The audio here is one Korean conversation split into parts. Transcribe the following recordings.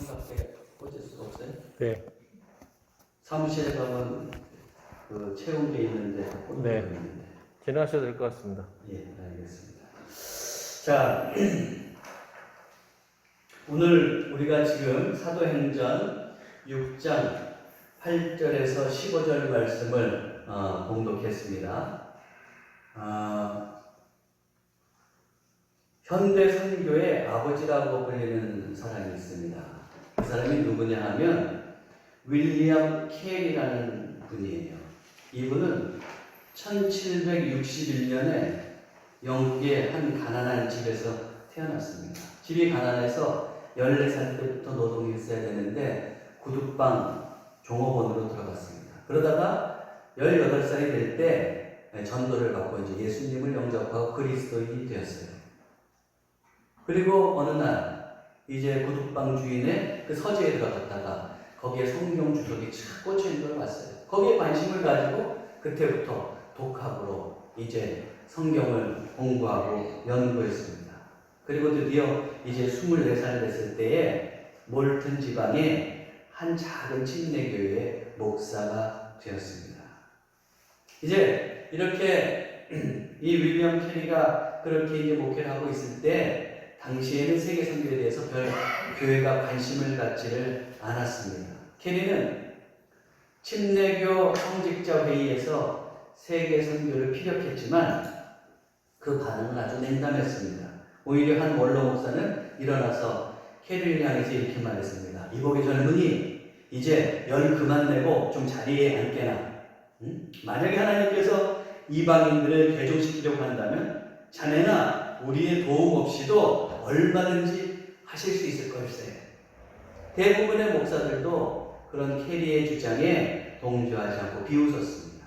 삼각대 꽂을 수가 없어요? 네. 사무실에 가면 그 채운 게 있는데 꽂는 네. 게 있는데. 지나가셔도 될 것 같습니다. 예, 알겠습니다. 자, 오늘 우리가 지금 사도행전 6장 8절에서 15절 말씀을 봉독했습니다. 현대 선교의 아버지라고 불리는 사람이 있습니다. 그 사람이 누구냐 하면 윌리엄 켈이라는 분이에요. 이분은 1761년에 영국의 한 가난한 집에서 태어났습니다. 집이 가난해서 14살 때부터 노동했어야 되는데 구두방 종업원으로 들어갔습니다. 그러다가 18살이 될 때 전도를 받고 이제 예수님을 영접하고 그리스도인이 되었어요. 그리고 어느 날 이제 구두방 주인의 그 서재에 들어갔다가 거기에 성경 주석이 착 꽂혀 있는 걸 봤어요. 거기에 관심을 가지고 그때부터 독학으로 이제 성경을 공부하고 연구했습니다. 그리고 드디어 이제 24살 됐을 때에 몰튼 지방의 한 작은 침례교회의 목사가 되었습니다. 이제 이렇게 이 윌리엄 캐리가 그렇게 이제 목회를 하고 있을 때 당시에는 세계 선교에 대해서 별 교회가 관심을 갖지를 않았습니다. 캐리는 침례교 성직자 회의에서 세계 선교를 피력했지만 그 반응은 아주 냉담했습니다. 오히려 한 원로 목사는 일어나서 캐리를 향해서 이렇게 말했습니다. 이복의 젊은이 이제 열 그만 내고 좀 자리에 앉게나. 만약에 하나님께서 이방인들을 개종시키려고 한다면 자네나 우리의 도움 없이도 얼마든지 하실 수 있을 걸세. 대부분의 목사들도 그런 캐리의 주장에 동조하지 않고 비웃었습니다.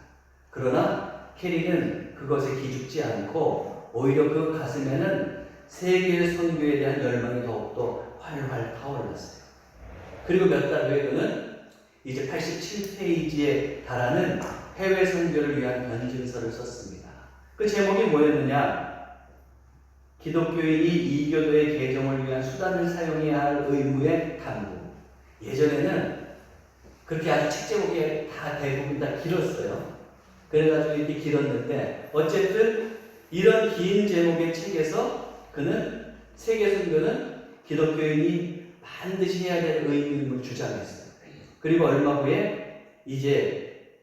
그러나 캐리는 그것에 기죽지 않고 오히려 그 가슴에는 세계 선교에 대한 열망이 더욱더 활활 타올랐어요. 그리고 몇 달 후에 그는 이제 87페이지에 달하는 해외 선교를 위한 변증서를 썼습니다. 그 제목이 뭐였느냐? 기독교인이 이교도의 개종을 위한 수단을 사용해야 할 의무의 당부. 예전에는 그렇게 아주 책 제목이 다 대부분 다 길었어요. 그래가지고 이렇게 길었는데 어쨌든 이런 긴 제목의 책에서 그는 세계 선교는 기독교인이 반드시 해야 될 의무임을 주장했어요. 그리고 얼마 후에 이제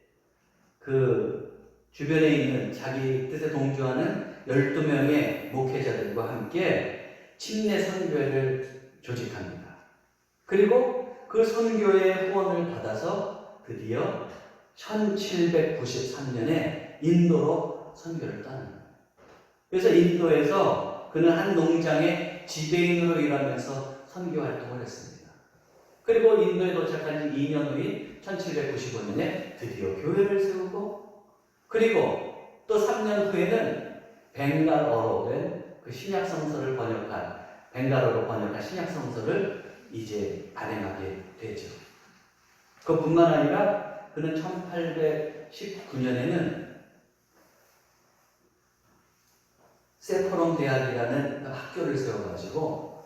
그 주변에 있는 자기 뜻에 동조하는 12명의 목회자들과 함께 침례 선교회를 조직합니다. 그리고 그 선교회의 후원을 받아서 드디어 1793년에 인도로 선교를 떠납니다. 그래서 인도에서 그는 한 농장의 지배인으로 일하면서 선교 활동을 했습니다. 그리고 인도에 도착한 지 2년 후인 1795년에 드디어 교회를 세우고 그리고 또 3년 후에는 벵갈어로 된 그 신약성서를 번역한 벵갈어로 번역한 신약성서를 이제 발행하게 되죠. 그뿐만 아니라 그는 1819년에는 세포롬 대학이라는 학교를 세워가지고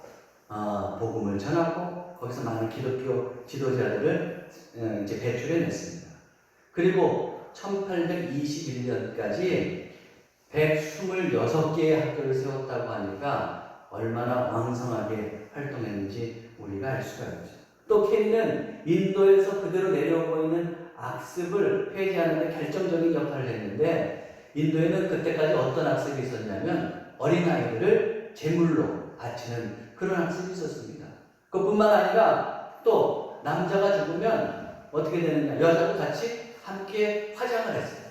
복음을 전하고 거기서 많은 기독교 지도자들을 이제 배출해냈습니다. 그리고 1821년까지 126개의 학교를 세웠다고 하니까 얼마나 왕성하게 활동했는지 우리가 알 수가 있죠. 또 캐리는 인도에서 그대로 내려오고 있는 악습을 폐지하는 데 결정적인 역할을 했는데 인도에는 그때까지 어떤 악습이 있었냐면 어린아이들을 제물로 바치는 그런 악습이 있었습니다. 그뿐만 아니라 또 남자가 죽으면 어떻게 되느냐, 여자도 같이 함께 화장을 했어요.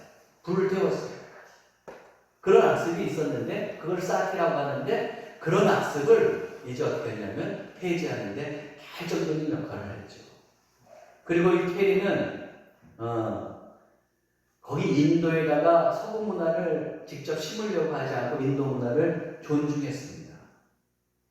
불을 태웠어요. 그런 악습이 있었는데 그걸 사티라고 하는데 그런 악습을 이제 어떻게 했냐면 폐지하는데 결정적인 역할을 했죠. 그리고 이 캐리는 거기 인도에다가 서구 문화를 직접 심으려고 하지 않고 인도 문화를 존중했습니다.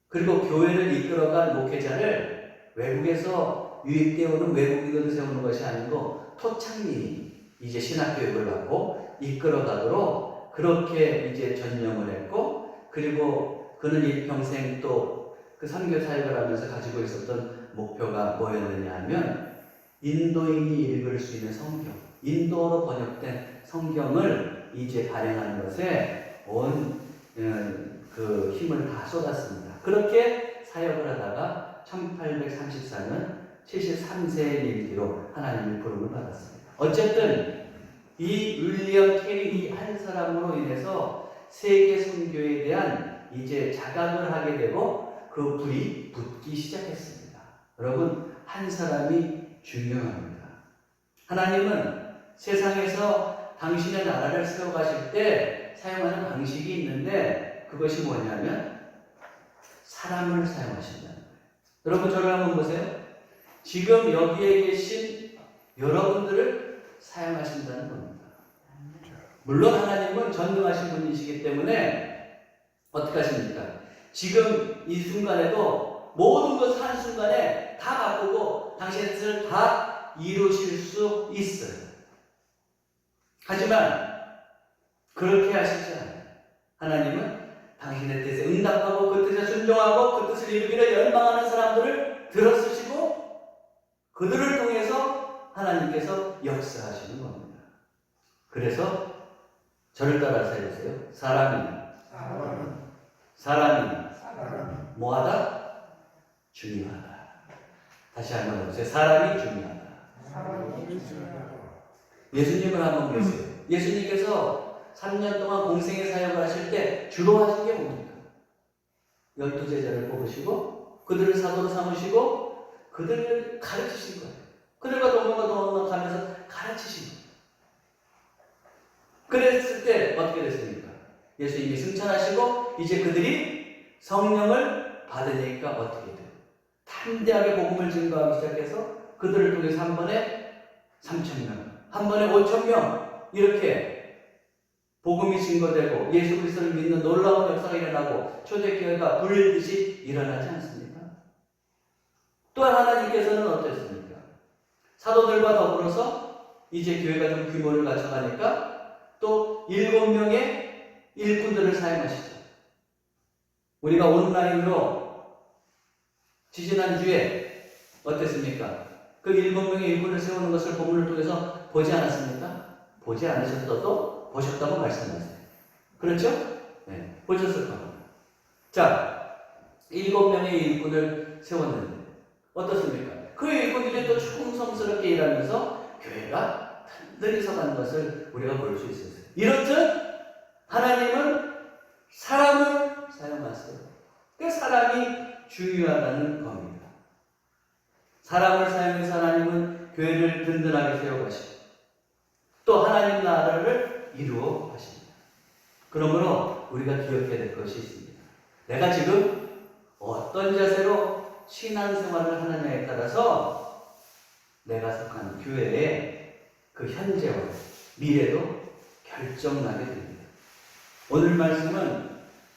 그리고 교회를 이끌어갈 목회자를 외국에서 유입되어 오는 외국인으로 세우는 것이 아니고 토착민이 이제 신학교육을 받고 이끌어가도록 그렇게 이제 전념을 했고 그리고 그는 일평생 또 그 선교 사역을 하면서 가지고 있었던 목표가 뭐였느냐 하면 인도인이 읽을 수 있는 성경, 인도어로 번역된 성경을 이제 발행하는 것에 온 그 힘을 다 쏟았습니다. 그렇게 사역을 하다가 1834년 73세의 일기로 하나님의 부름을 받았습니다. 어쨌든 이 윌리엄 캐리 한 사람으로 인해서 세계 선교에 대한 이제 자각을 하게 되고 그 불이 붙기 시작했습니다. 여러분, 한 사람이 중요합니다. 하나님은 세상에서 당신의 나라를 세워가실 때 사용하는 방식이 있는데 그것이 뭐냐면 사람을 사용하신다는 거예요. 여러분, 저를 한번 보세요. 지금 여기에 계신 여러분들을 사용하신다는 겁니다. 물론 하나님은 전능하신 분이시기 때문에 어떻게 하십니까? 지금 이 순간에도 모든 것을 한순간에 다 바꾸고 당신의 뜻을 다 이루실 수 있어요. 하지만 그렇게 하시지 않아요. 하나님은 당신의 뜻에 응답하고 그 뜻에 순종하고 그 뜻을 이루기를 열망하는 사람들을 들어쓰시고 그들을 통해서 하나님께서 역사하시는 겁니다. 그래서 저를 따라서 해보세요. 사람이 뭐하다? 중요하다. 다시 한번 해보세요. 사람이 중요하다. 예수님을 한번 보세요. 예수님께서 3년 동안 공생의 사역을 하실 때 주로 하신 게 뭡니까? 12제자를 뽑으시고 그들을 사도로 삼으시고 그들을 가르치신 거예요. 그들과 동행하면서 가르치신 거예요. 그랬을 때 어떻게 됐습니까? 예수님이 승천하시고 이제 그들이 성령을 받으니까 어떻게 돼요? 담대하게 복음을 증거하기 시작해서 그들을 통해서 한 번에 3,000명, 한 번에 5,000명 이렇게 복음이 증거되고 예수 그리스도를 믿는 놀라운 역사가 일어나고 초대교회가 불듯이 일어나지 않습니까? 또한 하나님께서는 어땠습니까? 사도들과 더불어서 이제 교회가 좀 규모를 갖춰가니까 또 7명의 일꾼들을 사용하시죠. 우리가 온라인으로 지지난주에 어땠습니까? 그 7명의 일꾼을 세우는 것을 본문을 통해서 보지 않았습니까? 보지 않으셨어도 보셨다고 말씀하세요. 그렇죠? 네, 보셨을 겁니다. 자, 7명의 일꾼을 세웠는데 어떻습니까? 그 일꾼들이 또 충성스럽게 일하면서 교회가 든든히 서간 것을 우리가 볼 수 있었어요. 이렇듯 하나님은 사람을 사용하세요. 그 사람이 중요하다는 겁니다. 사람을 사용해서 하나님은 교회를 든든하게 세워가시고 또 하나님 나라를 이루어 가십니다. 그러므로 우리가 기억해야 될 것이 있습니다. 내가 지금 어떤 자세로 신앙생활을 하느냐에 따라서 내가 속한 교회의 그 현재와 미래도 결정나게 됩니다. 오늘 말씀은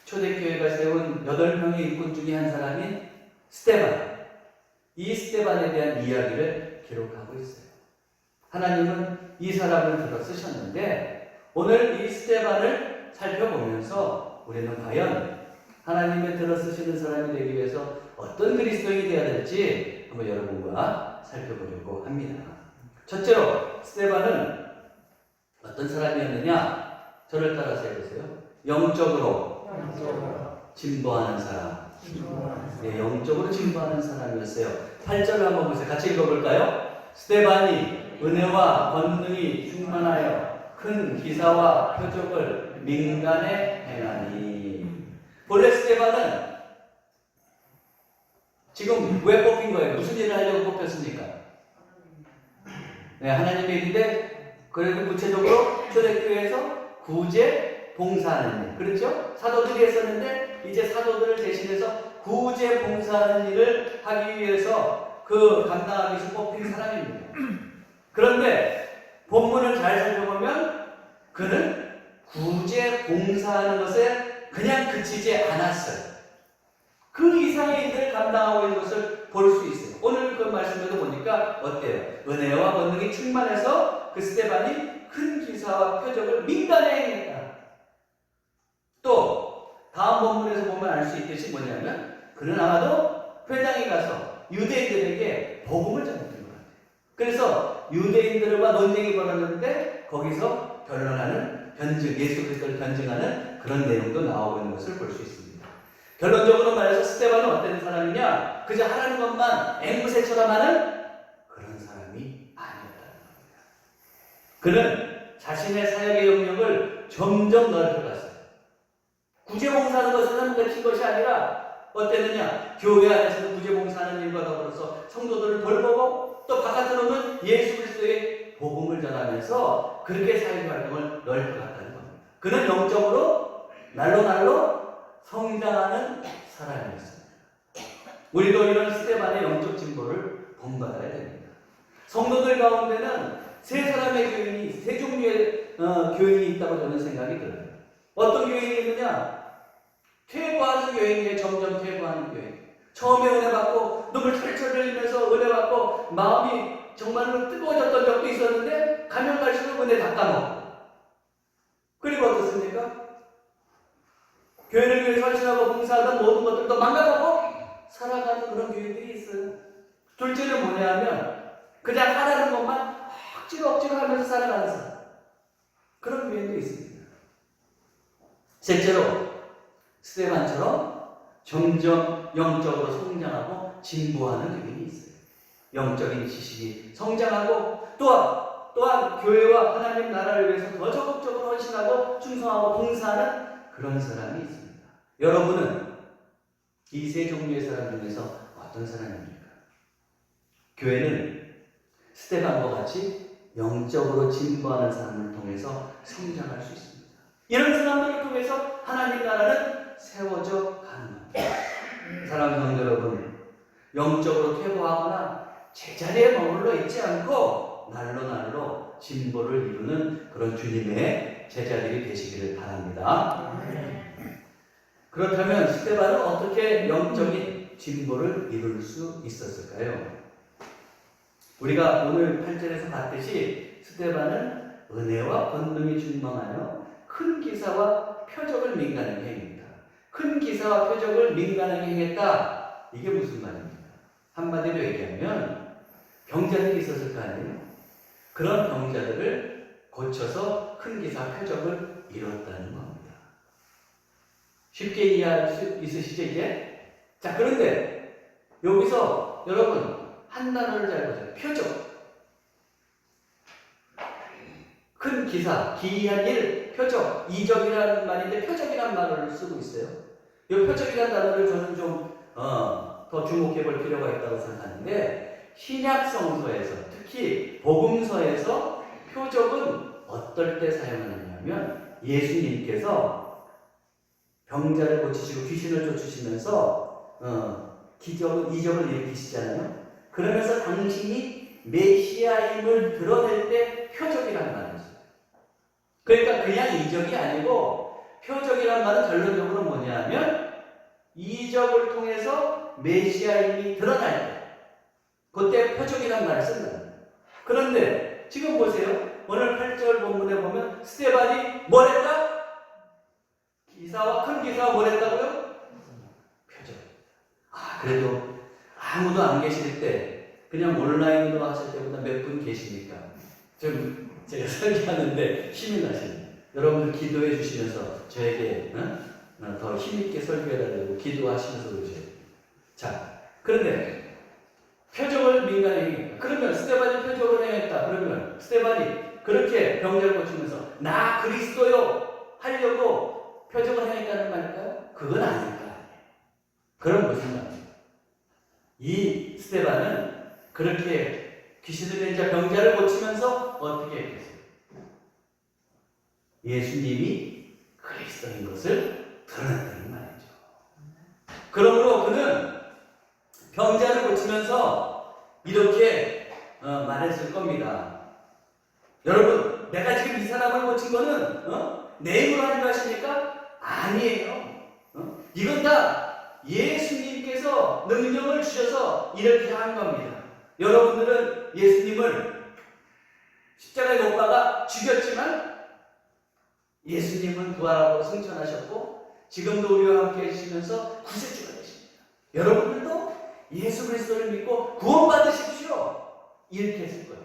초대교회가 세운 8명의 일꾼 중에 한 사람인 스데반, 이 스데반에 대한 이야기를 기록하고 있어요. 하나님은 이 사람을 들어 쓰셨는데 오늘 이 스데반을 살펴보면서 우리는 과연 하나님의 들어 쓰시는 사람이 되기 위해서 어떤 그리스도인이 되어야 될지 한번 여러분과 살펴보려고 합니다. 첫째로 스데반은 어떤 사람이었느냐? 저를 따라서 해보세요. 영적으로 진보하는 사람. 네, 영적으로 진보하는 사람이었어요. 8절을 한번 보세요. 같이 읽어볼까요? 스데반이 은혜와 권능이 충만하여 큰 기사와 표적을 민간에 행하니. 본래 스데반은 지금 왜 뽑힌 거예요? 무슨 일을 하려고 뽑혔습니까? 네, 하나님의 일인데 그래도 구체적으로 초대교회에서 구제 봉사하는 일, 그렇죠? 사도들이 했었는데 이제 사도들을 대신해서 구제 봉사하는 일을 하기 위해서 그 감당하기 위해서 뽑힌 사람입니다. 그런데 본문을 잘 살펴보면 그는 구제 봉사하는 것에 그냥 그치지 않았어요. 그 이상의 일을 감당하고 있는 것을 볼 수 있어요. 오늘 그 말씀에도 보니까 어때요? 은혜와 권능이 충만해서 그 스데반이 큰 기사와 표적을 민간에 행했다. 또 다음 본문에서 보면 알 수 있듯이 뭐냐면 그는 아마도 회당에 가서 유대인들에게 복음을 전했던 것 같아요. 그래서 유대인들과 논쟁이 벌어졌는데 거기서 변론하는 변증, 예수 그리스도를 변증하는 그런 내용도 나오고 있는 것을 볼 수 있습니다. 결론적으로 말해서 스데반은 어떤 사람이냐? 그저 하라는 것만 앵무새처럼 하는 그런 사람이 아니었다는 겁니다. 그는 자신의 사역의 영역을 점점 넓혀갔어요. 구제봉사하는 것은 그친 것이 아니라 어땠느냐? 교회 안에서는 구제봉사하는 일과 더불어서 성도들을 돌보고 또 바깥으로는 예수 그리스도의 복음을 전하면서 그렇게 사회 활동을 넓혀갔다는 겁니다. 그는 영적으로 날로 성장하는 사람이었습니다. 우리도 이런 스데반의 영적 진보를 본받아야 됩니다. 성도들 가운데는 세 사람의 교인이, 세 종류의 교인이 있다고 저는 생각이 들어요. 어떤 교인이 있느냐? 퇴보하는 교인이에요. 점점 퇴보하는 교인. 처음에 은혜 받고 눈물 철철 흘리면서 은혜 받고 마음이 정말로 뜨거워졌던 적도 있었는데 가면 갈수록 은혜 다 까먹고. 그리고 어떻습니까? 교회를 위해 헌신하고 봉사하던 모든 것들도 망가가고 살아가는 그런 교인들이 있어요. 둘째는 뭐냐 하면 그냥 하라는 것만 억지로 하면서 살아가는 사람. 그런 교인도 있습니다. 셋째로 스데반처럼 점점 영적으로 성장하고 진보하는 교인이 있어요. 영적인 지식이 성장하고 또한 교회와 하나님 나라를 위해서 더 적극적으로 헌신하고 충성하고 봉사하는 그런 사람이 있습니다. 여러분은 이 세 종류의 사람 중에서 어떤 사람입니까? 교회는 스데반과 같이 영적으로 진보하는 사람을 통해서 성장할 수 있습니다. 이런 사람들을 통해서 하나님 나라는 세워져 가는 겁니다. 사랑하는 성도 여러분, 영적으로 퇴보하거나 제자리에 머물러 있지 않고 날로 진보를 이루는 그런 주님의 제자들이 되시기를 바랍니다. 그렇다면 스데반은 어떻게 영적인 진보를 이룰 수 있었을까요? 우리가 오늘 8절에서 봤듯이 스데반은 은혜와 권능이 충만하여 큰 기사와 표적을 민간하게 행했다. 큰 기사와 표적을 민간하게 행했다. 이게 무슨 말입니까? 한마디로 얘기하면 병자들이 있었을 거 아니에요? 그런 병자들을 고쳐서 큰 기사, 표적을 이뤘다는 겁니다. 쉽게 이해할 수 있으시죠, 이제? 자, 그런데 여기서 여러분 한 단어를 잘 보세요. 표적. 큰 기사, 기이한 일, 표적. 이적이라는 말인데 표적이라는 말을 쓰고 있어요. 이 표적이라는 단어를 저는 좀 더 주목해 볼 필요가 있다고 생각하는데 신약 성서에서 특히 복음서에서 표적은 어떨 때 사용하느냐면 예수님께서 병자를 고치시고 귀신을 쫓으시면서 이적을 일으키시잖아요. 그러면서 당신이 메시아임을 드러낼 때 표적이라는 말을 써요. 그러니까 그냥 이적이 아니고 표적이라는 말은 결론적으로 뭐냐면 이적을 통해서 메시아임이 드러날 때 그때 표적이라는 말을 쓴다. 그런데 지금 보세요. 오늘 8절 본문에 보면 스데반이 뭘 했다? 기사와 큰 기사와 뭘 했다고요? 표적. 그래도 아무도 안 계실 때 그냥 온라인으로 하실 때보다 몇 분 계시니까 좀 제가 설교하는데 힘이 나시네요. 여러분들 기도해 주시면서 저에게 더 힘있게 설교해달라고 기도하시면서 그러세요. 자, 그런데 표적을 민간에 행했다. 그러면 스데반이 표적을 행했다. 그러면 스데반이 그렇게 병자를 고치면서 나 그리스도요 하려고 표적을 행했다는 말일까요? 그건 아닐까. 그럼 무슨 말이에요? 이 스데반은 그렇게 귀신을 낸 자 병자를 고치면서 어떻게 했겠어요? 예수님이 그리스도인 것을 드러냈다는 말이죠. 그러므로 그는 병자를 고치면서 이렇게 말했을 겁니다. 여러분, 내가 지금 이 사람을 고친 거는 내 힘으로 하는 것입니까? 아니에요. 이건 다 예수님께서 능력을 주셔서 이렇게 한 겁니다. 여러분들은 예수님을 십자가에 못 박아 죽였지만 예수님은 부활하고 승천하셨고 지금도 우리와 함께 해주시면서 구세주가 되십니다. 여러분들도 예수 그리스도를 믿고 구원받으십시오. 이렇게 했을 거예요.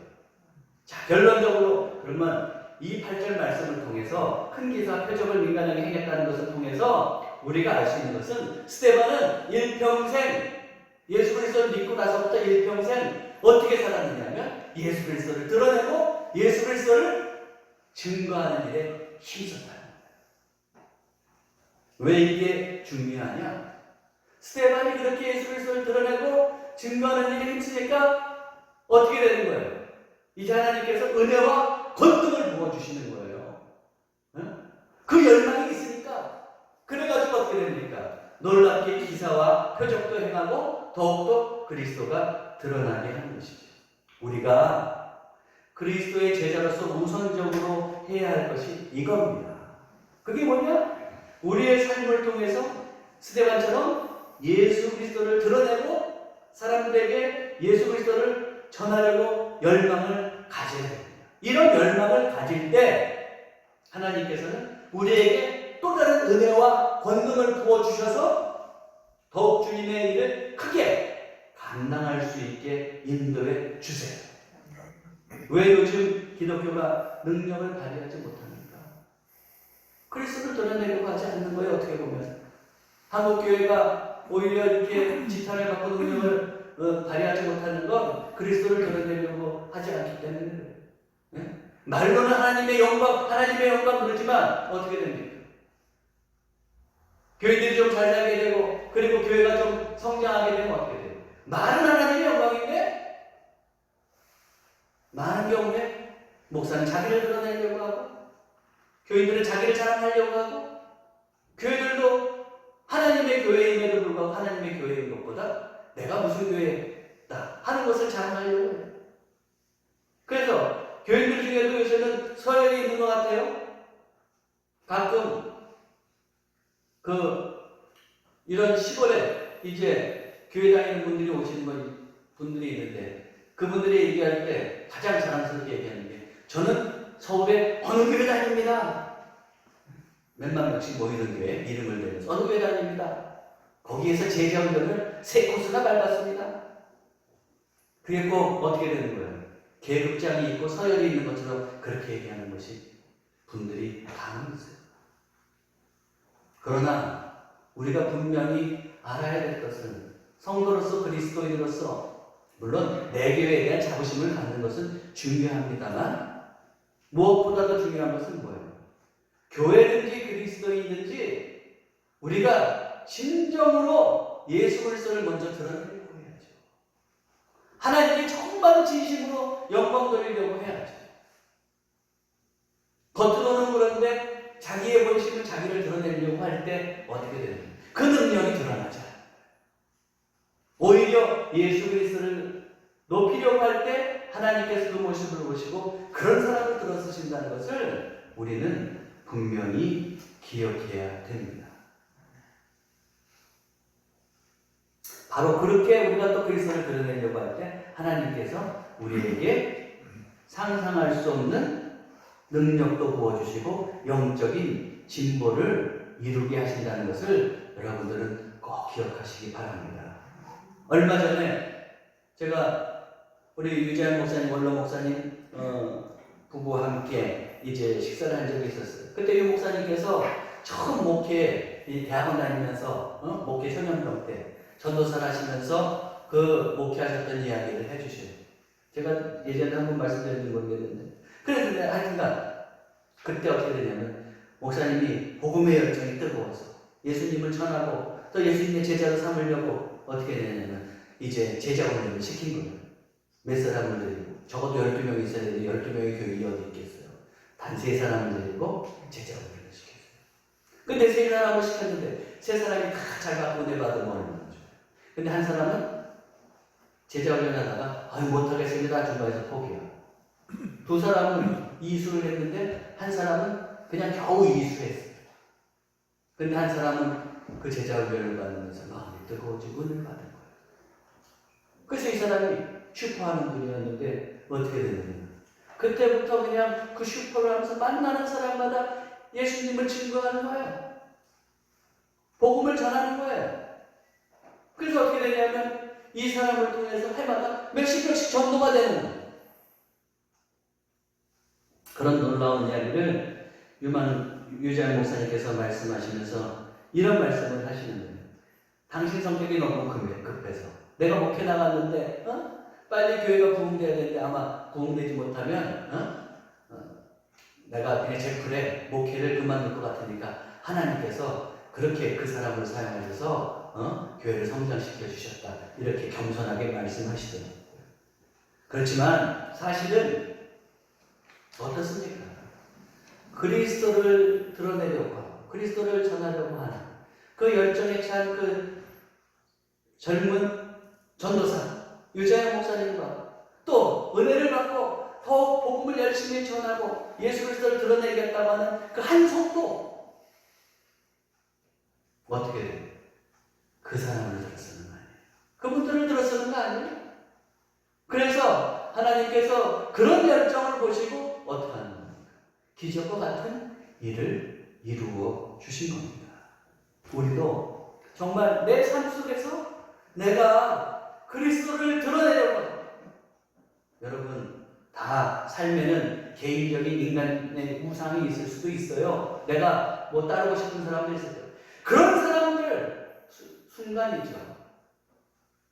자, 결론적으로 그러면 이 8절 말씀을 통해서 큰 기사 표적을 민간하게 행했다는 것을 통해서 우리가 알 수 있는 것은 스데반은 일평생 예수 그리스도를 믿고 나서부터 일평생 어떻게 살았느냐면 예수 그리스도를 드러내고 예수 그리스도를 증거하는 일에 힘썼다는 거예요. 왜 이게 중요하냐? 스데반이 그렇게 예수 그리스도를 드러내고 증거하는 일에 힘쓰니까 어떻게 되는 거예요? 이제 하나님께서 은혜와 권능을 부어주시는 거예요. 그 열망이 있으니까 그래가지고 어떻게 됩니까? 놀랍게 기사와 표적도 행하고 더욱더 그리스도가 드러나게 하는 것이죠. 우리가 그리스도의 제자로서 우선적으로 해야 할 것이 이겁니다. 그게 뭐냐? 우리의 삶을 통해서 스데반처럼 예수 그리스도를 드러내고 사람들에게 예수 그리스도를 전하려고 열망을 가져야 됩니다. 이런 열망을 가질 때 하나님께서는 우리에게 또 다른 은혜와 권능을 부어주셔서 더욱 주님의 일을 크게 감당할 수 있게 인도해 주세요. 왜 요즘 기독교가 능력을 발휘하지 못합니까? 그리스도를 드러내려고 하지 않는 거예요. 어떻게 보면 한국교회가 오히려 이렇게 지탄을 받고 능력을 발휘하지 못하는 건 그리스도를 드러내려고 하지 않기 때문에 네? 말로는 하나님의 영광 그러지만 어떻게 됩니까? 교회들이 좀 잘 살게 되고 그리고 교회가 좀 성장하게 되면 어떻게 돼요? 말은 하나님의 영광인데 많은 경우에 목사는 자기를 드러내려고 하고 교인들은 자기를 자랑하려고 하고 교회들도 하나님의 교회임에도 불구하고 하나님의 교회인 것보다 내가 무슨 교회다 하는 것을 자랑하려고 해요. 그래서 교인들 중에도 요새는 서열이 있는 것 같아요. 가끔 이런 시골에 이제 교회 다니는 분들이 오시는 분들이 있는데 그분들이 얘기할 때 가장 자랑스럽게 얘기하는 게 저는 서울에 어느 교회 다닙니다. 몇만 명씩 모이는 교회 이름을 대면서 어느 교회 다닙니다. 거기에서 제자훈련을 3코스나 밟았습니다. 그게 꼭 어떻게 되는 거예요? 계급장이 있고 서열이 있는 것처럼 그렇게 얘기하는 것이 분들이 가만히 있어요. 그러나 우리가 분명히 알아야 될 것은 성도로서 그리스도인으로서 물론 내 교회에 대한 자부심을 갖는 것은 중요합니다만 무엇보다도 중요한 것은 뭐예요? 교회든지 그리스도인든지 우리가 진정으로 예수 그리스도를 먼저 드러내려고 해야죠. 하나님께 정말 진심으로 영광 돌리려고 해야죠. 겉으로는 그런데 자기의 본심은 자기를 드러내려고 할 때 어떻게 되느냐? 그 능력이 드러나죠. 오히려 예수 그리스도를 높이려고 할 때 하나님께서 그 모습을 보시고 그런 사람을 들어쓰신다는 것을 우리는 분명히 기억해야 됩니다. 바로 그렇게 우리가 또 그리스도를 드러내려고 할 때 하나님께서 우리에게 상상할 수 없는 능력도 부어주시고 영적인 진보를 이루게 하신다는 것을 여러분들은 꼭 기억하시기 바랍니다. 얼마 전에 제가 우리 유재한 목사님, 원로 목사님 부부와 함께 이제 식사를 한 적이 있었어요. 그때 유 목사님께서 처음 목회 대학원 다니면서 목회 청년병 때 전도사를 하시면서 그 목회하셨던 이야기를 해주셔요. 제가 예전에 한번 말씀드렸는지 모르겠는데 그랬는데 하여튼간 그때 어떻게 되냐면 목사님이 복음의 열정이 뜨거워서 예수님을 전하고 또 예수님의 제자로 삼으려고 어떻게 되냐면 이제 제자 훈련을 시킨 거예요. 몇 사람을 데리고 적어도 12명 있어야 되는데 12명의 교인이 어디 있겠어요. 단 3사람을 데리고 제자 훈련을 시켰어요. 근데 3사람을 시켰는데 3사람이 다 잘 받고 은혜 받으면 얼마나 좋아요. 근데 한 사람은 제자 훈련하다가 못하겠습니다. 중간에서 포기해요. 2사람은 이수를 했는데 한 사람은 그냥 겨우 이수했어요. 근데 한 사람은 그 제자 훈련을 받으면서 마음이 뜨거워지고 은혜를 받은 거예요. 그래서 이 사람이 슈퍼하는 분이었는데 어떻게 됐느냐. 그때부터 그냥 그 슈퍼를 하면서 만나는 사람마다 예수님을 증거하는 거예요. 복음을 전하는 거예요. 그래서 어떻게 되냐면 이 사람을 통해서 해마다 몇십 명씩 전도가 되는 거예요. 그런 놀라운 이야기를 유재환 목사님께서 말씀하시면서 이런 말씀을 하시는 거예요. 당신 성격이 너무 급해서 내가 목회 나갔는데 빨리 교회가 부흥돼야 되는데 아마 부흥되지 못하면 내가 그냥 제풀에 목회를 그만둘 것 같으니까 하나님께서 그렇게 그 사람을 사용하셔서 교회를 성장시켜 주셨다. 이렇게 겸손하게 말씀하시더라고요. 그렇지만 사실은 어떻습니까? 그리스도를 드러내려고 하고 그리스도를 전하려고 하는 그 열정에 찬 그 젊은 전도사 유재환 목사님과 또 은혜를 받고 더욱 복음을 열심히 전하고 예수 그리스도를 드러내겠다고 하는 그 한 손도 어떻게 돼요? 그 사람을 들어서는 거 아니에요. 그분들을 들어서는 거 아니에요. 그래서 하나님께서 그런 열정을 보시고 어떻게 하는 겁니까? 기적과 같은 일을 이루어 주신 겁니다. 우리도 정말 내 삶 속에서 내가 그리스도를 드러내려고 해요. 여러분 다 삶에는 개인적인 인간의 우상이 있을 수도 있어요. 내가 뭐 따르고 싶은 사람도 있을 거예요. 그런 사람들 순간이죠.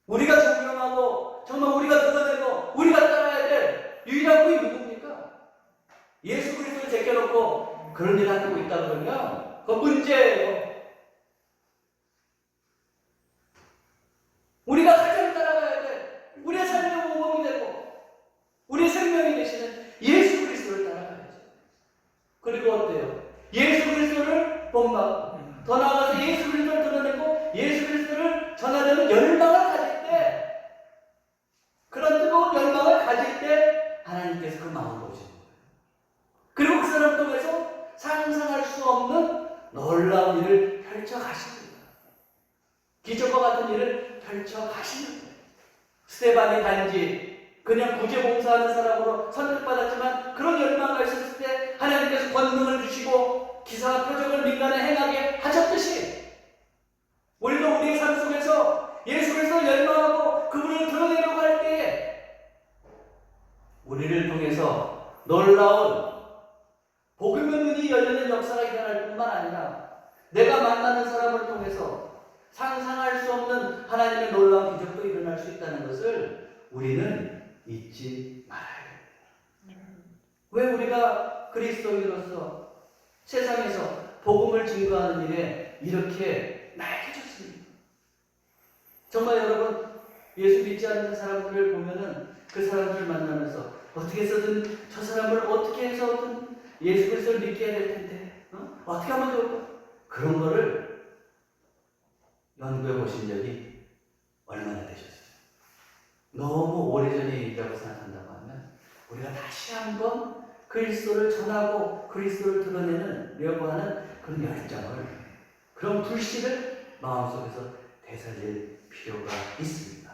우리가 존경하고 정말 우리가 드러내고 우리가 따라야 될 유일한 분이 누굽니까? 예수 그리스도를 제껴놓고 그런 일을 하고 있다 그러면 그건 문제예요. 우리가 가장 따라가야 돼. 우리의 삶의 모범이 되고 우리의 생명이 되시는 예수 그리스도를 따라가야죠. 그리고 어때요? 예수 그리스도를 본받고 더 나아가서 예수 그리스도를 드러내고 예수 그리스도를 전하려는 열망을 가질 때, 그런 뜨거운 열망을 가질 때 하나님께서 그 마음을 보시는 거예요. 그리고 그 사람 통해서 상상할 수 없는 놀라운 일을 펼쳐가시는 거예요. 기적과 같은 일을 펼쳐가시는 거예요. 스데반이 단지 그냥 구제봉사하는 사람으로 선택받았지만 그런 열망을 있었을 때 하나님께서 권능을 주시고 기사와 표적을 민간에 행하게 하셨듯이 우리도 우리의 삶 속에서 예수 그리스도를 열망하고 그분을 드러내려고 할 때에 우리를 통해서 놀라운 복음의 눈이 열리는 역사가 일어날 뿐만 아니라 내가 만나는 사람을 통해서 상상할 수 없는 하나님의 놀라운 기적도 일어날 수 있다는 것을 우리는 잊지 말아야 됩니다. 왜 우리가 그리스도인으로서 세상에서 복음을 증거하는 일에 이렇게 나약해졌습니까? 정말 여러분 예수 믿지 않는 사람들을 보면은 그 사람들을 만나면서 어떻게 해서든 저 사람을 어떻게 해서든 예수 그리스도를 믿게 해야 될 텐데 어떻게 하면 좋을까? 그런 거를 연구해 보신 적이 얼마나 되셨어요? 너무 오래전의 일이라고 생각한다고 하면 우리가 다시 한번 그리스도를 전하고 그리스도를 드러내려고 하는 그런 열정을, 그런 불씨를 마음속에서 되살릴 필요가 있습니다.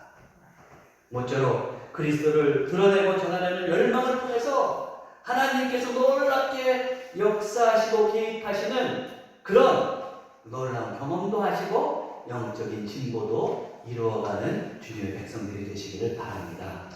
모쪼록 그리스도를 드러내고 전하려는 열망을 통해서 하나님께서 놀랍게 역사하시고 개입하시는 그런 놀라운 경험도 하시고 영적인 진보도 이루어가는 주님의 백성들이 되시기를 바랍니다.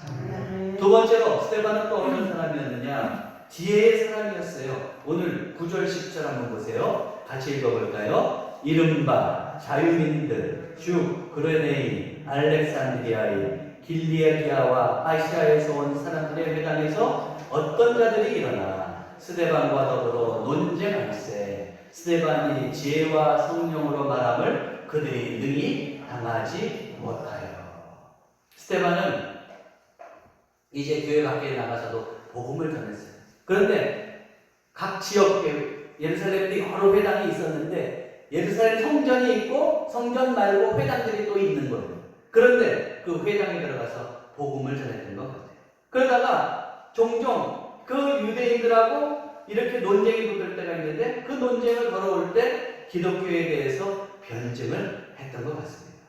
두 번째로 스데반은 또 어떤 사람이었느냐? 지혜의 사람이었어요. 오늘 9절 10절 한번 보세요. 같이 읽어볼까요? 이른바 자유민들, 주 그레네인, 알렉산드리아인, 길리아기아와 아시아에서 온 사람들의 회당에서 어떤 자들이 일어나 스데반과 더불어 논쟁할세. 스데반이 지혜와 성령으로 말함을 그들이 능히 당하지 못하여. 스데반은 이제 교회 밖에 나가서도 복음을 전했어요. 그런데 각 지역에 예루살렘에 여러 회당이 있었는데 예루살렘 성전이 있고 성전 말고 회당들이 또 있는 거예요. 그런데 그 회당에 들어가서 복음을 전했던 것 같아요. 그러다가 종종 그 유대인들하고 이렇게 논쟁이 붙을 때가 있는데 그 논쟁을 걸어올 때 기독교에 대해서 변증을 했던 것 같습니다.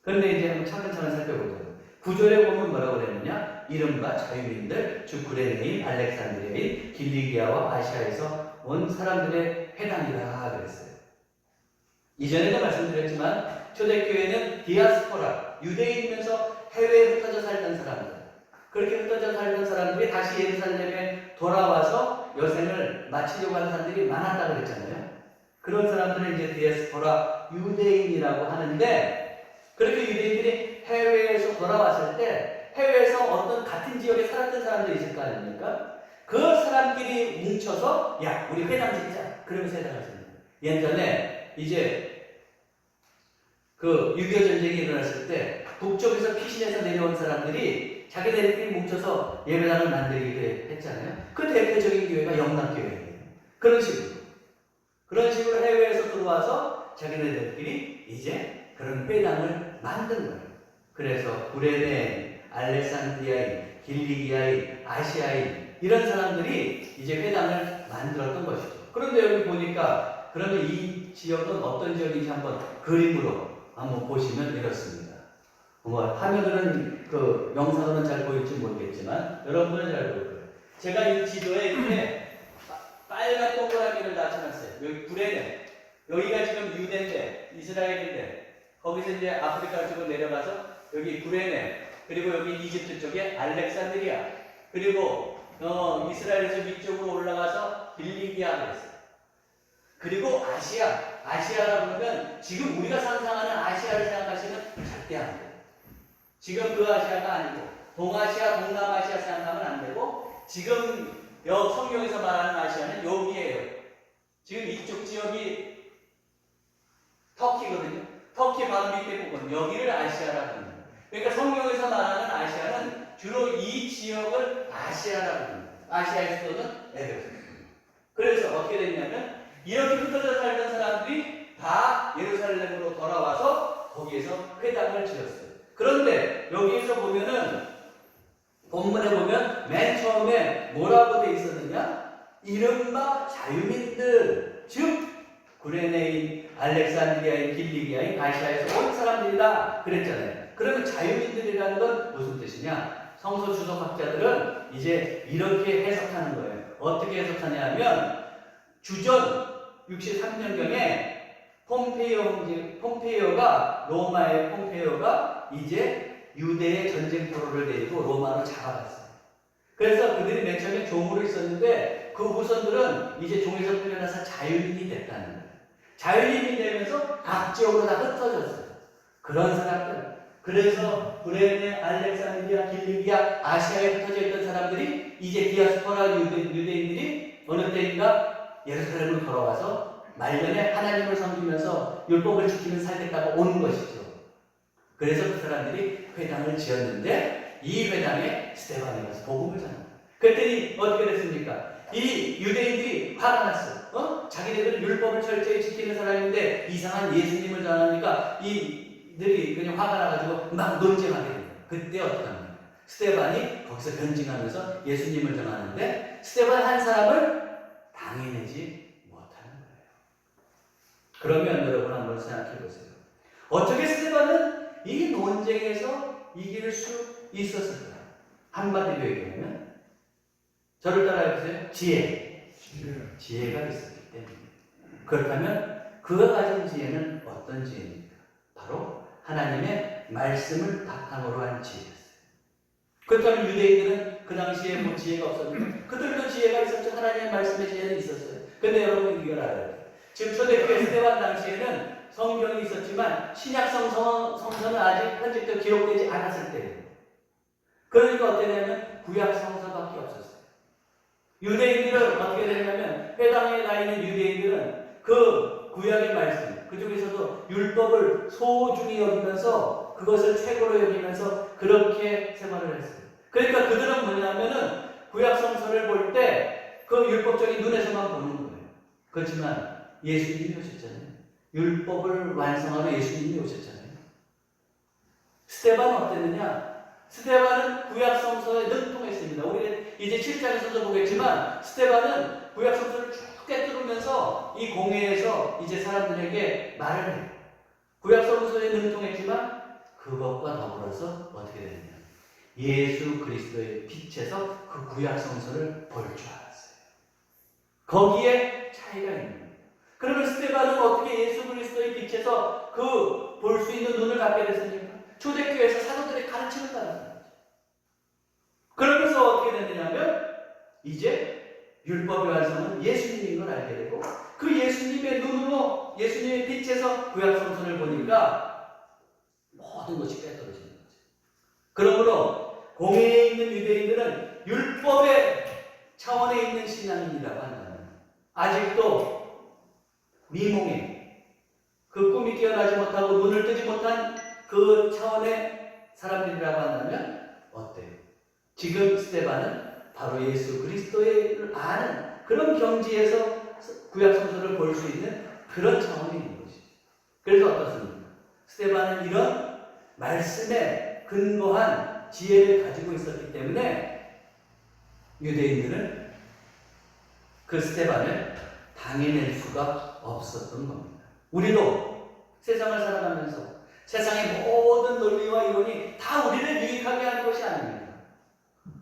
그런데 이제 한번 차근차근 살펴보죠. 9절에 보면 뭐라고 그랬느냐? 이른바 자유민들, 주 구레네인, 알렉산드리아인, 길리기아와 아시아에서 온 사람들의 회당이라 그랬어요. 이전에도 말씀드렸지만 초대교회는 디아스포라, 유대인이면서 해외에 흩어져 살던 사람들, 그렇게 흩어져 살던 사람들이 다시 예루살렘에 돌아와서 여생을 마치려고 하는 사람들이 많았다고 그랬잖아요. 그런 사람들을 이제 디아스포라 유대인이라고 하는데, 그렇게 유대인들이 해외에서 돌아왔을 때 해외에서 어떤 같은 지역에 살았던 사람들이 있을 거 아닙니까? 그 사람끼리 뭉쳐서 야, 우리 회당 짓자. 그러면서 회당을 짓는 거예요. 예전에 이제 그 6.25 전쟁이 일어났을 때 북쪽에서 피신해서 내려온 사람들이 자기네들끼리 뭉쳐서 예배당을 만들기도 했잖아요. 그 대표적인 교회가 영락교회예요. 그런 식으로 해외에서 들어와서 자기네들끼리 이제 그런 회당을 만든 거예요. 그래서 구레네, 알렉산드리아인, 길리기아인, 아시아인 이런 사람들이 이제 회당을 만들었던 것이죠. 그런데 여기 보니까 그러면 이 지역은 어떤 지역인지 한번 그림으로 한번 보시면 이렇습니다. 화면으로는 그 영상으로는 잘 보일지 모르겠지만 여러분들은 잘 보일 거예요. 제가 이 지도에 이렇게 빨간 동그라미를 나타냈어요. 여기 구레네, 여기가 지금 유대인데 이스라엘인데 거기서 이제 아프리카 쪽으로 내려가서 여기 구레네, 그리고 여기 이집트 쪽에 알렉산드리아, 그리고 이스라엘에서 위쪽으로 올라가서 길리기아 그랬어요. 그리고 아시아라고 하면 지금 우리가 상상하는 아시아를 생각하시면 절대 안 돼요. 지금 그 아시아가 아니고 동아시아, 동남아시아 생각하면 안 되고 지금 성경에서 말하는 아시아는 여기에요. 지금 이쪽 지역이 터키거든요. 터키 바로 밑에 부분 여기를 아시아라고 합니다. 그러니까 성경에서 말하는 아시아는 주로 이 지역을 아시아라고 합니다. 아시아의 수도는 에베소입니다. 그래서 어떻게 됐냐면 이렇게 흩어져 살던 사람들이 다 예루살렘으로 돌아와서 거기에서 회당을 지었어요. 그런데 여기에서 보면은 본문에 보면 맨 처음에 뭐라고 돼 있었느냐? 이른바 자유민들, 즉 구레네인, 알렉산드리아인, 길리기아인, 아시아에서 온 사람들이다 그랬잖아요. 그러면 자유민들이라는 건 무슨 뜻이냐? 성서 주석학자들은 이제 이렇게 해석하는 거예요. 어떻게 해석하냐면 주전 63년경에 폼페이오가 로마의 폼페이오가 이제 유대의 전쟁 포로를 데리고 로마로 잡아갔어요. 그래서 그들이 맨 처음에 종으로 있었는데 그 후손들은 이제 종에서 풀려나서 자유인이 됐다는 거예요. 자유인이 되면서 각 지역으로 다 흩어졌어요. 그런 사람들. 그래서 구레네, 알렉산드리아, 길리기아, 아시아에 흩어져 있던 사람들이 이제 디아스포라 유대인들이 어느 때인가 예루살렘으로 돌아와서 말년에 하나님을 섬기면서 율법을 지키면서 살겠다고 온 것이죠. 그래서 그 사람들이 회당을 지었는데 이 회당에 스데반이 가서 복음을 전합니다. 그랬더니 어떻게 됐습니까? 이 유대인들이 화가 났어요. 자기네들은 율법을 철저히 지키는 사람인데 이상한 예수님을 전하니까 이들이 그냥 화가 나가지고 막 논쟁하게 됩니다. 그때 어떻게 합니까? 스데반이 거기서 변증하면서 예수님을 전하는데 스데반 한 사람을 당해내지 못하는 거예요. 그러면 여러분 한번 생각해 보세요. 어떻게 스데반은 이 논쟁에서 이길 수 있었을까요? 한마디로 얘기하면 저를 따라해보세요. 지혜가 있었기 때문에. 그렇다면 그가 가진 지혜는 어떤 지혜입니까? 바로 하나님의 말씀을 바탕으로 한 지혜였어요. 그렇다면 유대인들은 그 당시에 뭐 지혜가 없었는데 그들도 지혜가 있었죠. 하나님의 말씀의 지혜는 있었어요. 근데 여러분 이걸 알아야 돼요. 지금 초대교회 스데반 당시에는 성경이 있었지만 신약 성서는 아직 편집되어 기록되지 않았을 때예요. 그러니까 어떻게 되냐면 구약 성서밖에 없었어요. 유대인들은 어떻게 되냐면 회당에 가 있는 유대인들은 그 구약의 말씀, 그중에서도 율법을 소중히 여기면서 그것을 최고로 여기면서 그렇게 생활을 했어요. 그러니까 그들은 뭐냐면은 구약 성서를 볼 때 그 율법적인 눈에서만 보는 거예요. 그렇지만 예수님이 오셨잖아요. 율법을 완성하러 예수님이 오셨잖아요. 스데반은 어땠느냐? 스데반은 구약 성서에 능통했습니다. 우리가 이제 7장에서도 보겠지만 스데반은 구약 성서를 쭉 꿰뚫으면서 이 공회에서 이제 사람들에게 말을 해요. 구약 성서에 능통했지만 그것과 더불어서 어떻게 되느냐? 예수 그리스도의 빛에서 그 구약 성서를 볼 줄 알았어요. 거기에 차이가 있는 거예요. 그러면 스데반은 어떻게 예수 그리스도의 빛에서 그 볼 수 있는 눈을 갖게 됐습니까? 초대교회에서 사도들이 가르치는다는 거죠. 그러면서 어떻게 됐느냐면 이제 율법의 완성은 예수님인 걸 알게 되고 그 예수님의 눈으로 예수님의 빛에서 구약 성전을 보니까 모든 것이 깨달아지는 거죠. 그러므로 공회에 있는 유대인들은 율법의 차원에 있는 신앙인이라고 한다면 아직도 미몽에 그 꿈이 깨어나지 못하고 눈을 뜨지 못한 그 차원의 사람들이라고 한다면 어때요? 지금 스데반은 바로 예수 그리스도를 아는 그런 경지에서 구약 성서를 볼 수 있는 그런 차원이 있는 것이죠. 그래서 어떻습니까? 스데반은 이런 말씀에 근거한 지혜를 가지고 있었기 때문에 유대인들은 그 스데반을 당해낼 수가 없었던 겁니다. 우리도 세상을 살아가면서 세상의 모든 논리와 이론이 다 우리를 유익하게 하는 것이 아닙니다.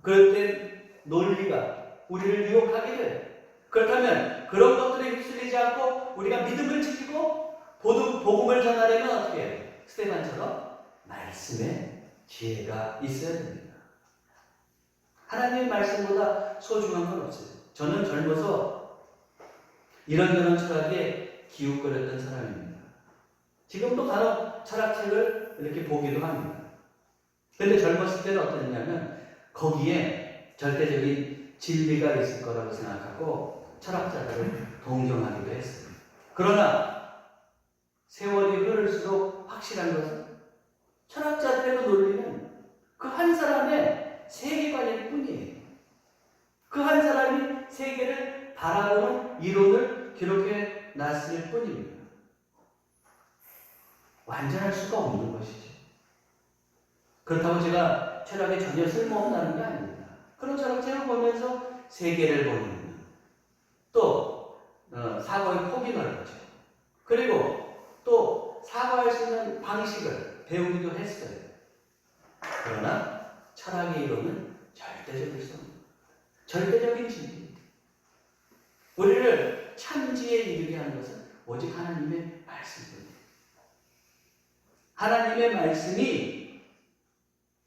그럴 땐 논리가 우리를 유혹하기를 그렇다면 그런 것들에 휩쓸리지 않고 우리가 믿음을 지키고 복음을 전하려면 어떻게 해요? 스데반처럼 말씀에 지혜가 있어야 됩니다. 하나님의 말씀보다 소중한 건 없어요. 저는 젊어서 이런저런 철학에 기웃거렸던 사람입니다. 지금도 간혹 철학책을 이렇게 보기도 합니다. 근데 젊었을 때는 어땠냐면 거기에 절대적인 진리가 있을 거라고 생각하고 철학자들을 동경하기도 했습니다. 그러나 세월이 흐를수록 확실한 것은 철학자들의 논리는 그 한 사람의 세계관일 뿐이에요. 그 한 사람이 세계를 바라보는 이론을 기록해 놨을 뿐입니다. 완전할 수가 없는 것이죠. 그렇다고 제가 철학에 전혀 쓸모없다는 게 아닙니다. 그런 철학책을 보면서 세계를 보는 또 사고의 폭이 넓어져. 그리고 또 사고할 수 있는 방식을 배우기도 했어요. 그러나 철학의 이론은 절대적일 수 없는 절대적인 진리. 우리를 참지에 이르게 하는 것은 오직 하나님의 말씀입니다. 하나님의 말씀이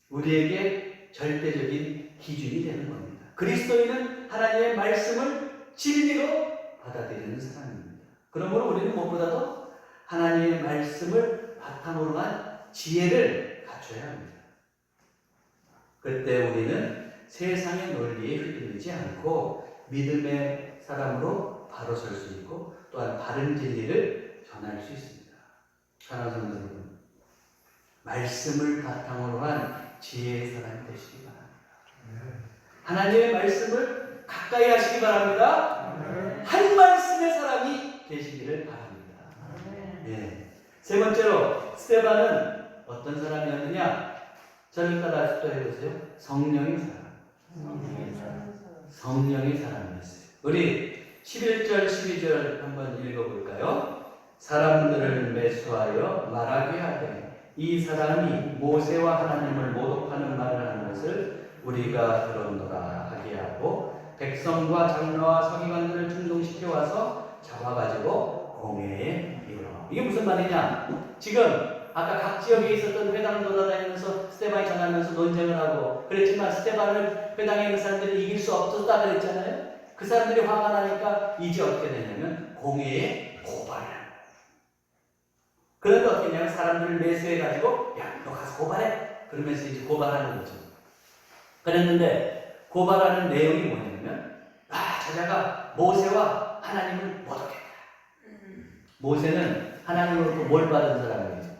우리에게 절대적인 기준이 되는 겁니다. 그리스도인은 하나님의 말씀을 진리로 받아들이는 사람입니다. 그러므로 우리는 무엇보다도 하나님의 말씀을 바탕으로 한 지혜를 갖춰야 합니다. 그때 우리는 세상의 논리에 휘둘리지 않고 믿음의 사람으로 바로 설 수 있고 또한 바른 진리를 전할 수 있습니다. 사랑하는 성도 여러분, 말씀을 바탕으로 한 지혜의 사람이 되시기 바랍니다. 하나님의 말씀을 가까이 하시기 바랍니다. 한 말씀의 사람이 되시기를 바랍니다. 예. 세 번째로 스데반은 어떤 사람이었느냐? 저를 따라 또 해보세요. 성령의 사람. 성령의 사람이었어요. 우리 11절 12절 한번 읽어볼까요? 사람들을 매수하여 말하게 하되 이 사람이 모세와 하나님을 모독하는 말을 하는 것을 우리가 들었노라 하게 하고 백성과 장로와 서기관들을 충동시켜 와서 잡아가지고 공회에 이르러. 이게 무슨 말이냐? 지금 아까 각 지역에 있었던 회당 돌아다니면서 스데반이 전하면서 논쟁을 하고 그랬지만 스데반을 회당에 있는 사람들이 이길 수 없었다 그랬잖아요. 그 사람들이 화가 나니까 이제 어떻게 되냐면 공회에 고발을 합니다. 그런데 어떻게 되냐면 사람들을 매수해가지고 야, 너 가서 고발해. 그러면서 이제 고발하는 거죠. 그랬는데 고발하는 내용이 뭐냐면 저자가 모세와 하나님을 모독했다. 모세는 하나님으로부터 뭘 받은 사람이죠?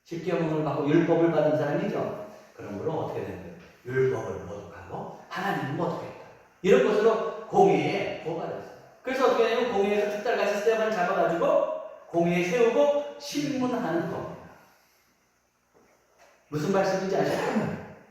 십계명을 받고 율법을 받은 사람이죠. 그러므로 어떻게 되는 거예요? 율법을 모독하고 하나님을 모독했다. 이런 것으로 공회에 고발했어요. 그래서 어떻게 되냐면 공회에서 죽달같이 스데반을 잡아가지고 공회에 세우고 신문하는 겁니다. 무슨 말씀인지 아시죠?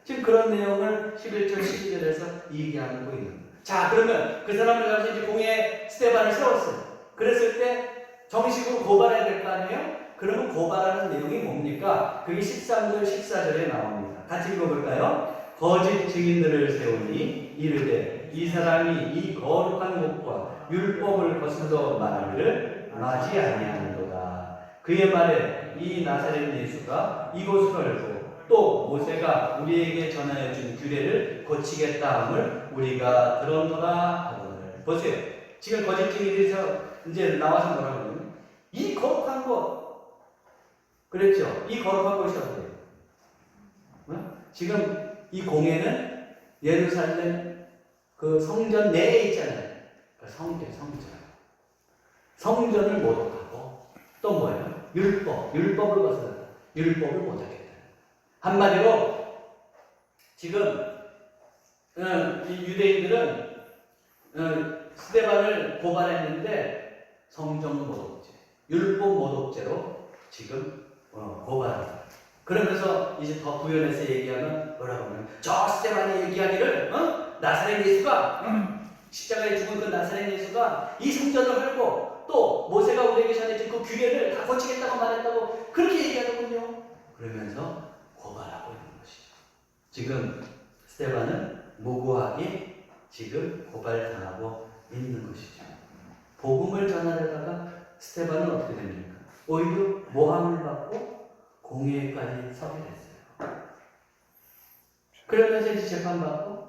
지금 그런 내용을 11절 12절에서 얘기하고 있는 거예요. 자, 그러면 그 사람을 가서 이제 공회에 스데반을 세웠어요. 그랬을 때 정식으로 고발해야 될 거 아니에요? 그러면 고발하는 내용이 뭡니까? 그게 13절 14절에 나옵니다. 같이 읽어볼까요? 거짓 증인들을 세우니 이르되 이 사람이 이 거룩한 목과 율법을 거슬러 말하기를 마지 아니하는도다. 그의 말에 이 나사렛 예수가 이곳을 알고 또 모세가 우리에게 전하여 준 규례를 고치겠다 함을 우리가 들었노라 하거늘. 보세요. 지금 거짓 증인들에서 이제 나와서 뭐라고 하냐면 이 거룩한 곳 그랬죠. 이 거룩한 곳이 어때요? 지금 이 공회는 예루살렘 그 성전 내에 있잖아요. 성전. 성전을 모독하고 또 뭐예요? 율법을 거스른다. 율법을 못하겠다. 한마디로 지금 이 유대인들은 스데반을 고발했는데 성전 모독죄, 율법 모독죄로 지금 고발합니다. 그러면서 이제 더 부연해서 얘기하면 뭐라고 하면 저 스데반이 얘기하기를 나사렛 예수가 십자가에 죽은 그 나사렛 예수가 이 성전을 헐고 또 모세가 우리에게 전해준 그 규례를 다 고치겠다고 말했다고 그렇게 얘기하더군요. 그러면서 고발하고 있는 것이죠. 지금 스데반은 무고하게 지금 고발당하고 있는 것이죠. 복음을 전하려다가 스데반은 어떻게 됩니까? 오히려 모함을 받고 공회까지 서게 됐어요. 그러면서 이제 재판받고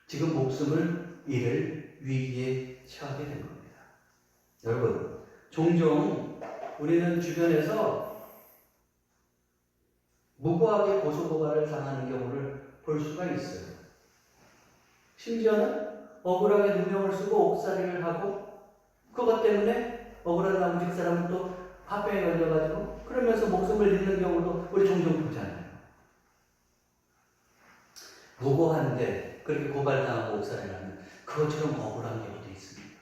지금 목숨을 잃을 위기에 처하게 된 겁니다. 여러분, 종종 우리는 주변에서 무고하게 고소고발을 당하는 경우를 볼 수가 있어요. 심지어는 억울하게 누명을 쓰고 옥살이를 하고 그것 때문에 억울한 나머지 그 사람은 또 화병에 걸려가지고 그러면서 목숨을 잃는 경우도 우리 종종 보잖아요. 무고한데 그렇게 고발당하고 옥살이를 하면 그것처럼 억울한 게 어디 있습니까?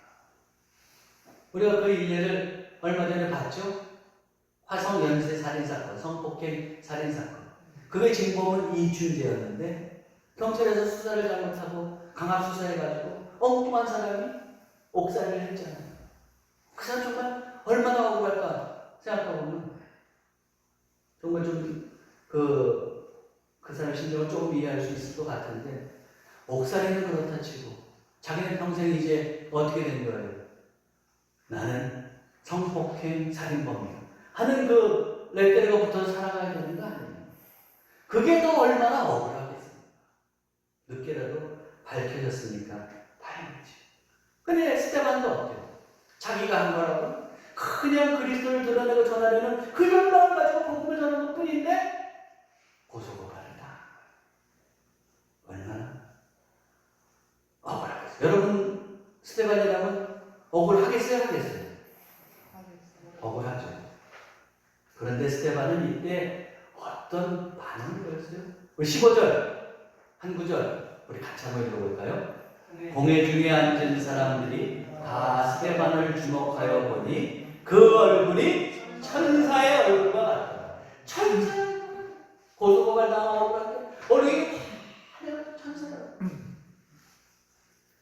우리가 그 일례를 얼마 전에 봤죠? 화성 연쇄 살인사건, 성폭행 살인사건. 그의 진범은 이준재였는데 경찰에서 수사를 잘못하고 강압수사해가지고 엉뚱한 사람이 옥살이를 했잖아요. 그 사람 정말 얼마나 억울할까 생각해보면 정말 좀 그 사람의 심정을 조금 이해할 수 있을 것 같은데 옥살이는 그렇다 치고 자기는 평생 이제 어떻게 된 거예요? 나는 성폭행 살인범이야 하는 그 레터리가 붙어서 살아가야 되는 거 아니에요? 그게 또 얼마나 억울하겠습니까? 늦게라도 밝혀졌으니까 다행이지. 근데 스데반도 어때요? 자기가 한 거라고 그냥 그리스도를 드러내고 전하려는 그 열망을 가지고 복음을 전하는 것 뿐인데 고소고발을 당한 거예요. 얼마나 억울하겠어요? 여러분 스데반이라면 억울하겠어요? 하겠어요? 억울하죠. 그런데 스데반은 이때 어떤 반응을 보였어요? 우리 15절 한 구절 우리 같이 한번 읽어볼까요? 공회 중에 앉은 사람들이 다 스데반을 주목하여 보니 그 얼굴이 천사의 얼굴과 같다. 천사의 얼굴 고소고발 당하고 얼굴이 화려한 천사의 얼굴.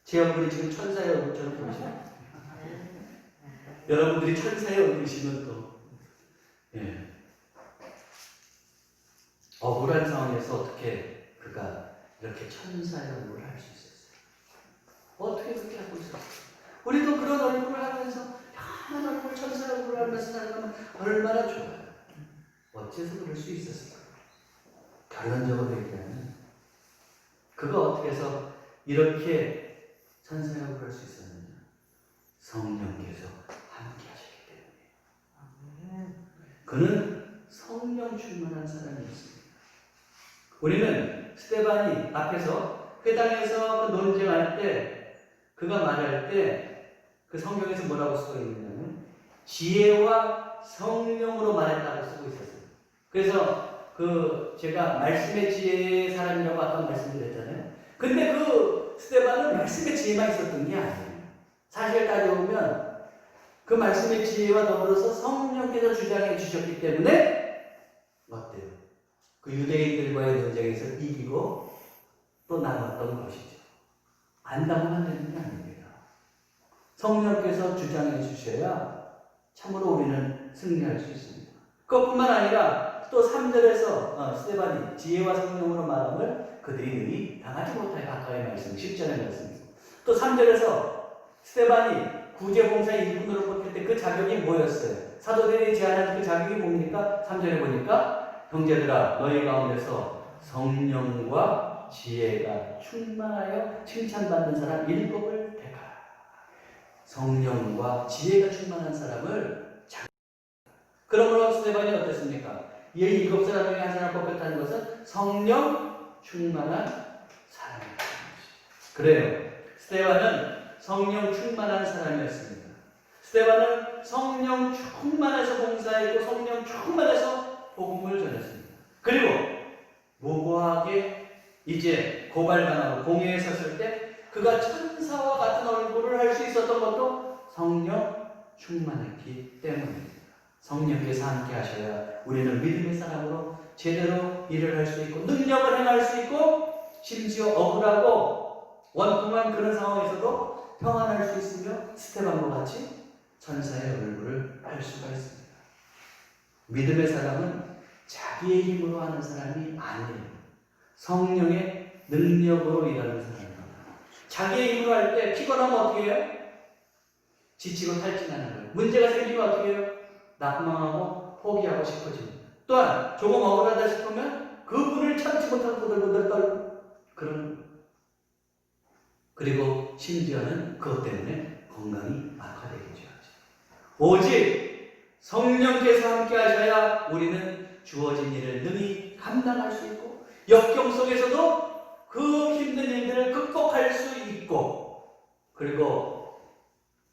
제 얼굴이 지금 천사의 얼굴처럼 보이시나요? 여러분들이 천사의 얼굴이시면 또 억울한 상황에서 어떻게 그가 이렇게 천사의 얼굴을 할 수 있었어요? 어떻게 그렇게 하고 있었어요? 우리도 그런 얼굴을 하면서 편한 얼굴, 천사의 얼굴을 하면서 살면 얼마나 좋아요. 어째서 그럴 수 있었을까요? 결론적으로 얘기하면 그가 어떻게 해서 이렇게 천사의 얼굴을 할 수 있었느냐? 성령께서 함께 하셨기 때문에. 그는 성령 충만한 사람이었습니다. 우리는 스데반이 앞에서 회당에서 그 논쟁할 때 그가 말할 때 그 성경에서 뭐라고 쓰고 있느냐면 지혜와 성령으로 말했다고 쓰고 있었어요. 그래서 그 제가 말씀의 지혜의 사람이라고 아까 말씀드렸잖아요. 근데 그 스데반은 말씀의 지혜만 있었던 게 아니에요. 사실 따져보면 그 말씀의 지혜와 더불어서 성령께서 주장해 주셨기 때문에 어때요? 그 유대인들과의 논쟁에서 이기고 또 남았던 것이죠. 안다고만 되는 게 아닙니다. 성령께서 주장해 주셔야 참으로 우리는 승리할 수 있습니다. 그것뿐만 아니라 또 3절에서 스데반이 지혜와 성령으로 말함을 그들이 능히 당하지 못하여 아까의 말씀 10절의 말씀이고 또 3절에서 스데반이 구제봉사의 일꾼으로 뽑힐 때 그 자격이 뭐였어요? 사도들이 제안한 그 자격이 뭡니까? 3절에 보니까 형제들아 너희 가운데서 성령과 지혜가 충만하여 칭찬받는 사람 7을 택하라. 성령과 지혜가 충만한 사람을 그러므로 스데반이 어땠습니까? 이 7사람 중에 한 사람 뽑혔다는 것은 성령 충만한 사람이다. 그래요. 스데반은 성령 충만한 사람이었습니다. 스데반은 성령 충만해서 봉사했고 성령 충만해서 복음을 전했습니다. 그리고 무고하게 이제 고발당하고 공회에 섰을 때 그가 천사와 같은 얼굴을 할 수 있었던 것도 성령 충만했기 때문입니다. 성령께서 함께 하셔야 우리는 믿음의 사람으로 제대로 일을 할 수 있고 능력을 행할 수 있고 심지어 억울하고 원통한 그런 상황에서도 평안할 수 있으며 스데반과 같이 천사의 얼굴을 할 수가 있습니다. 믿음의 사람은 자기의 힘으로 하는 사람이 아니에요. 성령의 능력으로 일하는 사람입니다. 자기의 힘으로 할 때 피곤하면 어떻게 해요? 지치고 탈진하는 거예요. 문제가 생기면 어떻게 해요? 낙망하고 포기하고 싶어집니다. 또한 조금 억울하다 싶으면 그분을 참지 못하고 부들부들 떨고 그런 거예요. 그리고 심지어는 그것 때문에 건강이 악화되겠죠. 오직 성령께서 함께 하셔야 우리는 주어진 일을 능히 감당할 수 있고 역경 속에서도 그 힘든 일들을 극복할 수 있고 그리고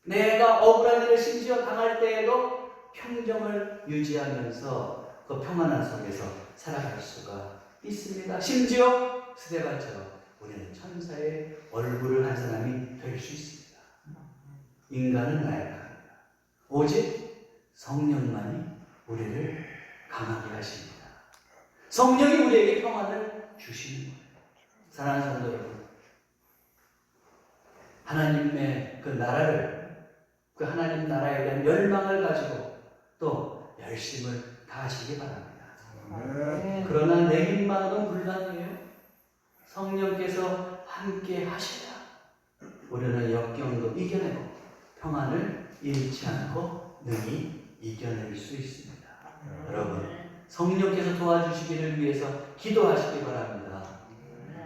내가 억울한 일을 심지어 당할 때에도 평정을 유지하면서 그 평안한 속에서 살아갈 수가 있습니다. 심지어 스데반처럼 우리는 천사의 얼굴을 한 사람이 될 수 있습니다. 인간은 나약합니다. 오직 성령만이 우리를 강하게 하십니다. 성령이 우리에게 평안을 주시는 거예요. 사랑하는 성도 여러분, 하나님의 그 나라를, 그 하나님 나라에 대한 열망을 가지고 또 열심을 다하시기 바랍니다. 그러나 내 힘만으로는 불가능해요. 성령께서 함께 하셔야 우리는 역경도 이겨내고 평안을 잃지 않고 능히 이겨낼 수 있습니다. 여러분, 성령께서 도와주시기를 위해서 기도하시기 바랍니다.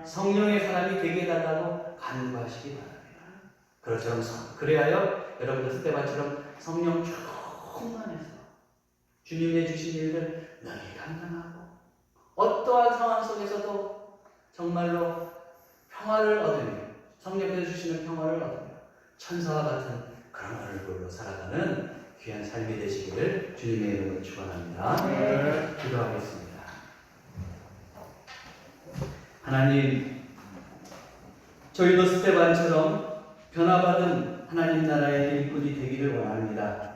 성령의 사람이 되게 해달라고 간구하시기 바랍니다. 그래야요, 여러분들 스데반처럼 성령 충만해서 주님의 주신 일을 능히 감당하고 어떠한 상황 속에서도 정말로 평화를 얻으며 성령께서 주시는 평화를 얻으며 천사와 같은 그런 얼굴로 살아가는 귀한 삶이 되시기를 주님의 이름으로 축원합니다. 네. 기도하겠습니다. 하나님, 저희도 스데반처럼 변화받은 하나님 나라의 일꾼이 되기를 원합니다.